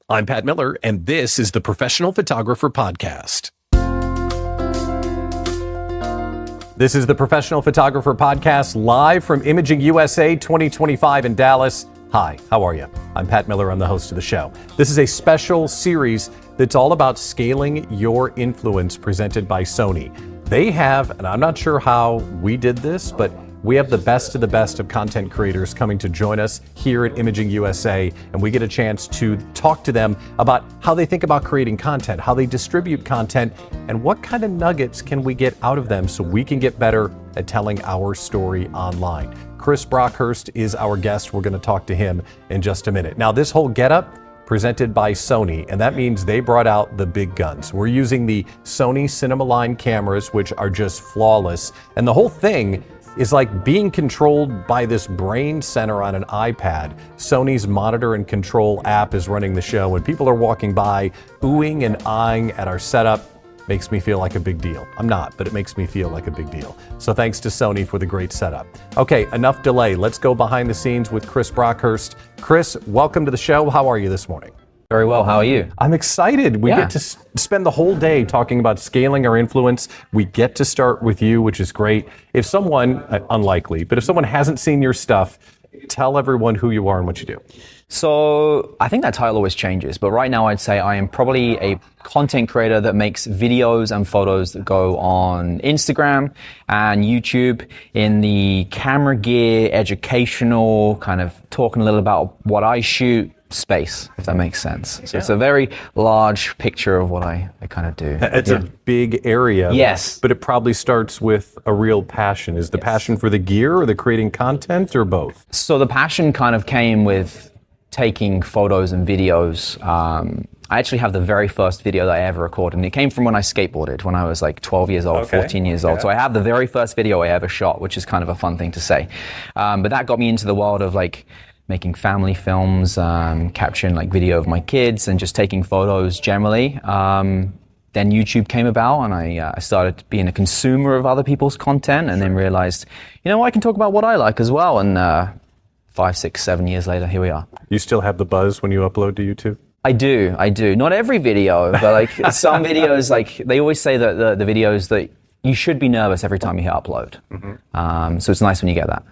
I'm Pat Miller, and this is the Professional Photographer Podcast. This is the Professional Photographer Podcast, live from Imaging USA 2025 in Dallas. Hi, how are you? I'm Pat Miller. I'm the host of the show. This is a special series that's all about scaling your influence, presented by Sony. They have, and I'm not sure how we did this, but we have the best of content creators coming to join us here at Imaging USA, and we get a chance to talk to them about how they think about creating content, how they distribute content, and what kind of nuggets can we get out of them so we can get better at telling our story online. Chris Brockhurst is our guest. We're going to talk to him in just a minute. Now, this whole getup presented by Sony, and that means they brought out the big guns. We're using the Sony Cinema Line cameras, which are just flawless, and the whole thing is like being controlled by this brain center on an iPad. Sony's monitor and control app is running the show, and people are walking by, oohing and eyeing at our setup. Makes me feel like a big deal. I'm not, but it makes me feel like a big deal. So thanks to Sony for the great setup. Okay, enough delay. Let's go behind the scenes with Chris Brockhurst. Chris, welcome to the show. How are you this morning? Very well. How are you? I'm excited. We get to spend the whole day talking about scaling our influence. We get to start with you, which is great. If someone, unlikely, but if someone hasn't seen your stuff, tell everyone who you are and what you do. So I think that title always changes, but right now I'd say I am probably a content creator that makes videos and photos that go on Instagram and YouTube in the camera gear, educational, kind of talking a little about what I shoot space, if that makes sense. So it's a very large picture of what I kind of do. It's a big area. Yes. But it probably starts with a real passion. Is the passion for the gear or the creating content or both? So the passion kind of came with taking photos and videos. I actually have the very first video that I ever recorded, and it came from when I skateboarded when I was like 12 years old, 14 years old. So I have the very first video I ever shot, which is kind of a fun thing to say. But that got me into the world of like making family films, capturing like video of my kids and just taking photos generally. Then YouTube came about, and I started being a consumer of other people's content, and then realized, you know, I can talk about what I like as well. And 5, 6, 7 years later, here we are. You still have the buzz when you upload to YouTube? I do. Not every video, but like some videos, like they always say that the videos that you should be nervous every time you hit upload. Mm-hmm. So it's nice when you get that.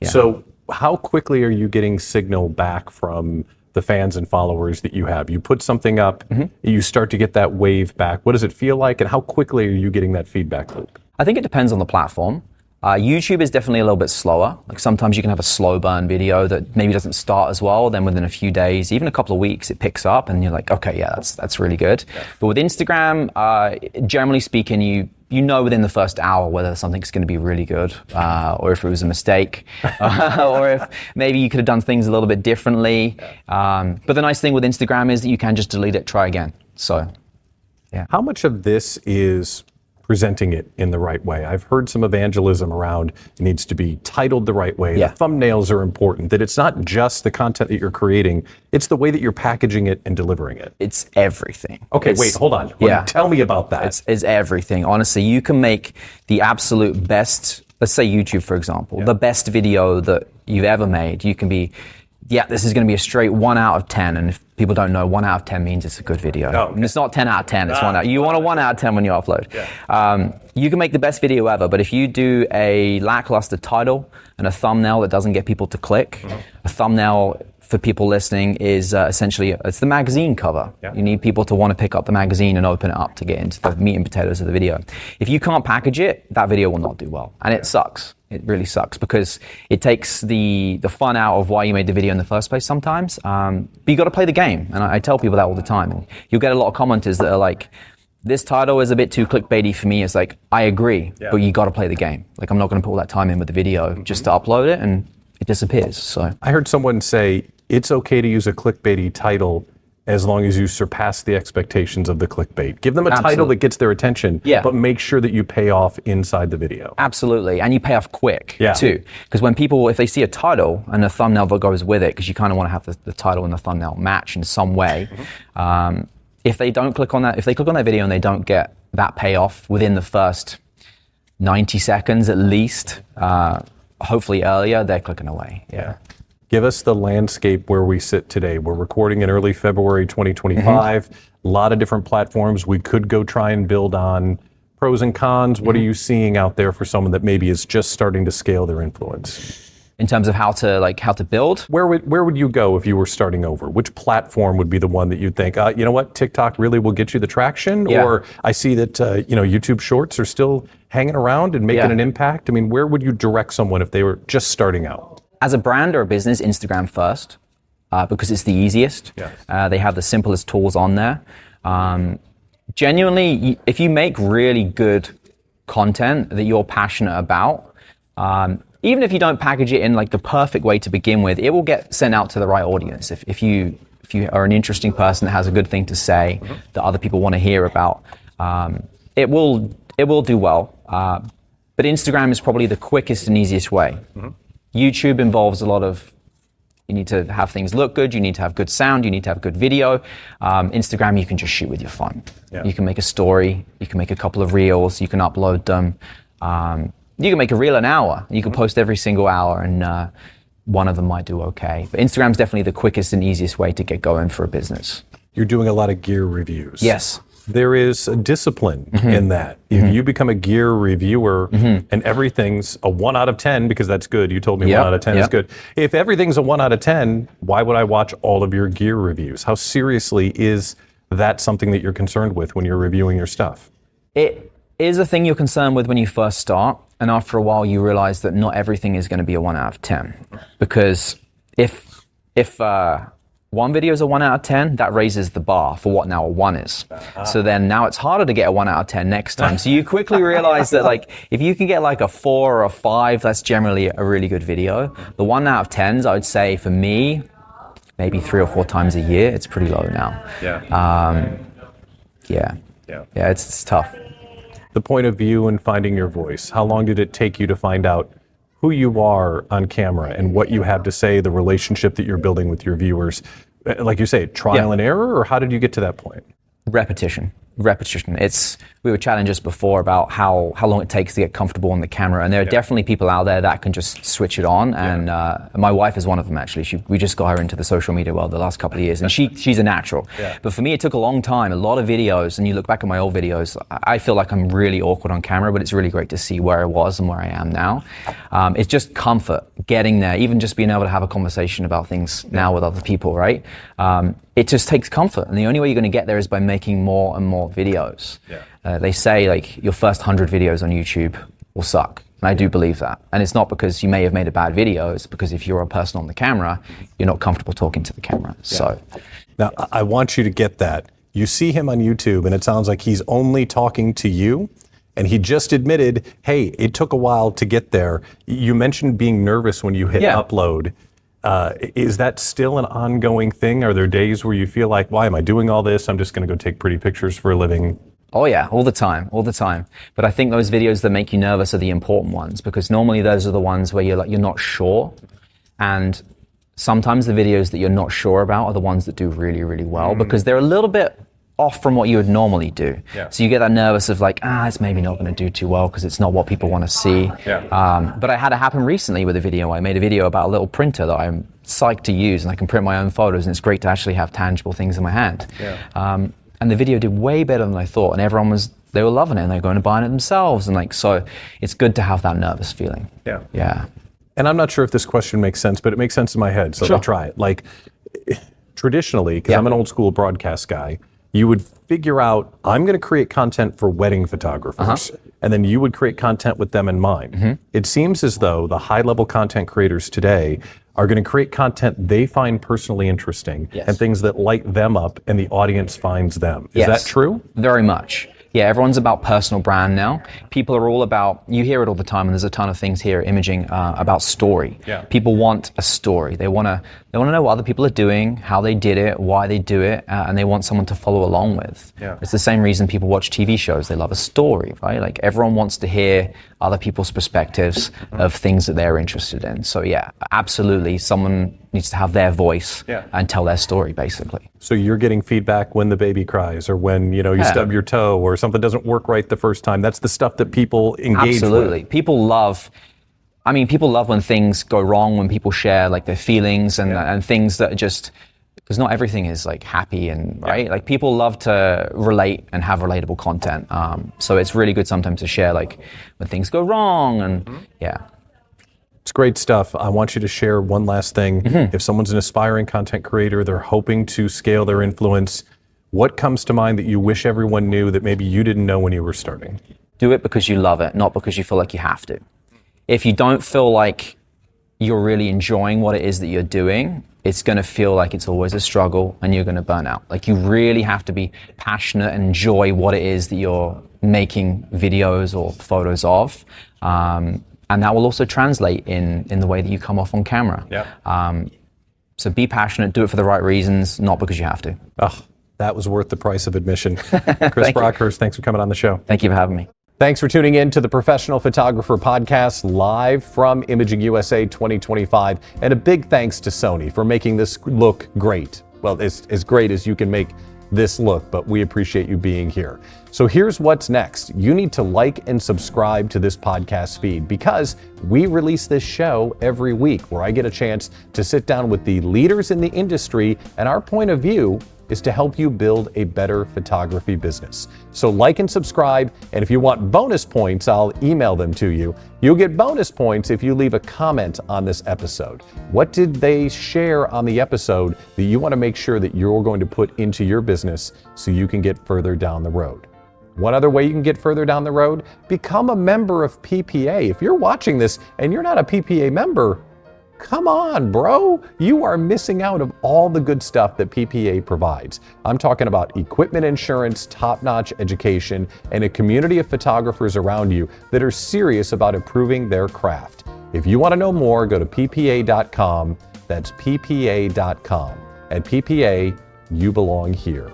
Yeah. So how quickly are you getting signal back from the fans and followers that you have? You put something up, you start to get that wave back. What does it feel like, and how quickly are you getting that feedback loop? I think it depends on the platform. YouTube is definitely a little bit slower. Like sometimes you can have a slow burn video that maybe doesn't start as well. Then within a few days, even a couple of weeks, it picks up and you're like, okay, yeah, that's really good. Yeah. But with Instagram, generally speaking, you know within the first hour whether something's going to be really good or if it was a mistake or if maybe you could have done things a little bit differently. But the nice thing with Instagram is that you can just delete it, try again. So, yeah. How much of this is presenting it in the right way? I've heard some evangelism around it needs to be titled the right way. Yeah. The thumbnails are important, that it's not just the content that you're creating, it's the way that you're packaging it and delivering it. It's everything. Okay, wait, hold on. Tell me about that. It's everything. Honestly, you can make the absolute best, let's say YouTube, for example, the best video that you've ever made. You can be, this is going to be a straight 1 out of 10. And if people don't know, 1 out of 10 means it's a good video. Oh, okay. And it's not 10 out of 10, it's 1 out. You want a 1 out of 10 when you upload. Yeah. You can make the best video ever, but if you do a lackluster title and a thumbnail that doesn't get people to click, a thumbnail for people listening is essentially, it's the magazine cover. Yeah. You need people to want to pick up the magazine and open it up to get into the meat and potatoes of the video. If you can't package it, that video will not do well. And it sucks. It really sucks because it takes the fun out of why you made the video in the first place sometimes. But you got to play the game. And I tell people that all the time. And you'll get a lot of commenters that are like, this title is a bit too clickbaity for me. It's like, I agree, but you got to play the game. Like, I'm not going to put all that time in with the video just to upload it, and it disappears. So I heard someone say, it's okay to use a clickbaity title as long as you surpass the expectations of the clickbait. Give them a title that gets their attention, but make sure that you pay off inside the video. Absolutely, and you pay off quick too. Because when people, if they see a title and a thumbnail that goes with it, because you kind of want to have the title and the thumbnail match in some way, if they don't click on that, if they click on that video and they don't get that payoff within the first 90 seconds at least, hopefully earlier, they're clicking away. Give us the landscape where we sit today. We're recording in early February 2025. A lot of different platforms we could go try and build on. Pros and cons, what are you seeing out there for someone that maybe is just starting to scale their influence? In terms of how to build? Where would you go if you were starting over? Which platform would be the one that you'd think, you know what, TikTok really will get you the traction? Yeah. Or I see that, YouTube Shorts are still hanging around and making an impact. I mean, where would you direct someone if they were just starting out? As a brand or a business, Instagram first, because it's the easiest. Yes. They have the simplest tools on there. Genuinely, if you make really good content that you're passionate about, even if you don't package it in like the perfect way to begin with, it will get sent out to the right audience. If you are an interesting person that has a good thing to say that other people want to hear about, it will do well. But Instagram is probably the quickest and easiest way. YouTube involves a lot of, you need to have things look good, you need to have good sound, you need to have good video. Instagram, you can just shoot with your phone. Yeah. You can make a story, you can make a couple of reels, you can upload them. You can make a reel an hour. You can post every single hour and one of them might do okay. But Instagram's definitely the quickest and easiest way to get going for a business. You're doing a lot of gear reviews. Yes. There is a discipline in that. If you become a gear reviewer and everything's a 1 out of 10, because that's good. You told me 1 out of 10 is good. If everything's a 1 out of 10, why would I watch all of your gear reviews? How seriously is that something that you're concerned with when you're reviewing your stuff? It is a thing you're concerned with when you first start. And after a while, you realize that not everything is going to be a 1 out of 10. Because if one video is a 1 out of 10, that raises the bar for what now a 1 is. So then now it's harder to get a 1 out of 10 next time. So you quickly realize that like if you can get like a 4 or a 5, that's generally a really good video. The 1 out of 10s, I would say for me, maybe 3 or 4 times a year. It's pretty low now. It's tough. The point of view and finding your voice. How long did it take you to find out who you are on camera and what you have to say, the relationship that you're building with your viewers? Like you say, trial and error, or how did you get to that point? Repetition. We were chatting just before about how long it takes to get comfortable on the camera, and there are definitely people out there that can just switch it on, and my wife is one of them actually. We just got her into the social media world the last couple of years, and she's a natural. But for me, it took a long time, a lot of videos, and you look back at my old videos, I feel like I'm really awkward on camera, but it's really great to see where I was and where I am now. It's just comfort, getting there, even just being able to have a conversation about things now with other people, right? It just takes comfort, and the only way you're going to get there is by making more and more videos. They say like your first 100 videos on YouTube will suck, and I do believe that. And it's not because you may have made a bad video, it's because if you're a person on the camera, you're not comfortable talking to the camera. So now I want you to get that. You see him on YouTube, and it sounds like he's only talking to you. And he just admitted, hey, it took a while to get there. You mentioned being nervous when you hit upload. Is that still an ongoing thing? Are there days where you feel like, why am I doing all this? I'm just going to go take pretty pictures for a living. Oh yeah, all the time. But I think those videos that make you nervous are the important ones, because normally those are the ones where you're not sure. And sometimes the videos that you're not sure about are the ones that do really, really well, because they're a little bit off from what you would normally do. So you get that nervous of like, it's maybe not going to do too well because it's not what people want to see. But I had it happen recently with a video. I made a video about a little printer that I'm psyched to use, and I can print my own photos, and it's great to actually have tangible things in my hand. And the video did way better than I thought, and they were loving it, and they're going to buy it themselves, and like, so it's good to have that nervous feeling. And I'm not sure if this question makes sense, but it makes sense in my head, so I'll try it. Like, traditionally, because I'm an old school broadcast guy, you would figure out, I'm going to create content for wedding photographers, and then you would create content with them in mind. It seems as though the high-level content creators today are going to create content they find personally interesting and things that light them up and the audience finds them. Is that true? Very much. Yeah, everyone's about personal brand now. People are all about, you hear it all the time, and there's a ton of things here at Imaging about story. People want a story. They want to know what other people are doing, how they did it, why they do it, and they want someone to follow along with. It's the same reason people watch TV shows. They love a story, right? Like everyone wants to hear other people's perspectives of things that they're interested in. So yeah, absolutely, someone needs to have their voice and tell their story, basically. So you're getting feedback when the baby cries, or when you stub your toe, or something doesn't work right the first time. That's the stuff that people engage with. People love. I mean, people love when things go wrong, when people share like their feelings and things that are just, because not everything is like happy and right. Like people love to relate and have relatable content. So it's really good sometimes to share like when things go wrong and It's great stuff. I want you to share one last thing. If someone's an aspiring content creator, they're hoping to scale their influence, what comes to mind that you wish everyone knew that maybe you didn't know when you were starting? Do it because you love it, not because you feel like you have to. If you don't feel like you're really enjoying what it is that you're doing, it's going to feel like it's always a struggle and you're going to burn out. Like you really have to be passionate and enjoy what it is that you're making videos or photos of. And that will also translate in the way that you come off on camera. So be passionate, do it for the right reasons, not because you have to. Oh, that was worth the price of admission. Chris Brockhurst, thanks for coming on the show. Thank you for having me. Thanks for tuning in to the Professional Photographer Podcast, live from Imaging USA 2025. And a big thanks to Sony for making this look great. Well, it's as great as you can make this look, but we appreciate you being here. So here's what's next. You need to like and subscribe to this podcast feed because we release this show every week where I get a chance to sit down with the leaders in the industry, and our point of view is to help you build a better photography business. So like and subscribe, and if you want bonus points, I'll email them to you. You'll get bonus points if you leave a comment on this episode. What did they share on the episode that you want to make sure that you're going to put into your business so you can get further down the road? One other way you can get further down the road, become a member of PPA. If you're watching this and you're not a PPA member, come on, bro. You are missing out of all the good stuff that PPA provides. I'm talking about equipment insurance, top-notch education, and a community of photographers around you that are serious about improving their craft. If you want to know more, go to ppa.com. That's ppa.com. At PPA, you belong here.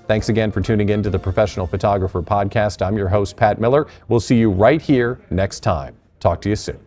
Thanks again for tuning in to the Professional Photographer Podcast. I'm your host, Pat Miller. We'll see you right here next time. Talk to you soon.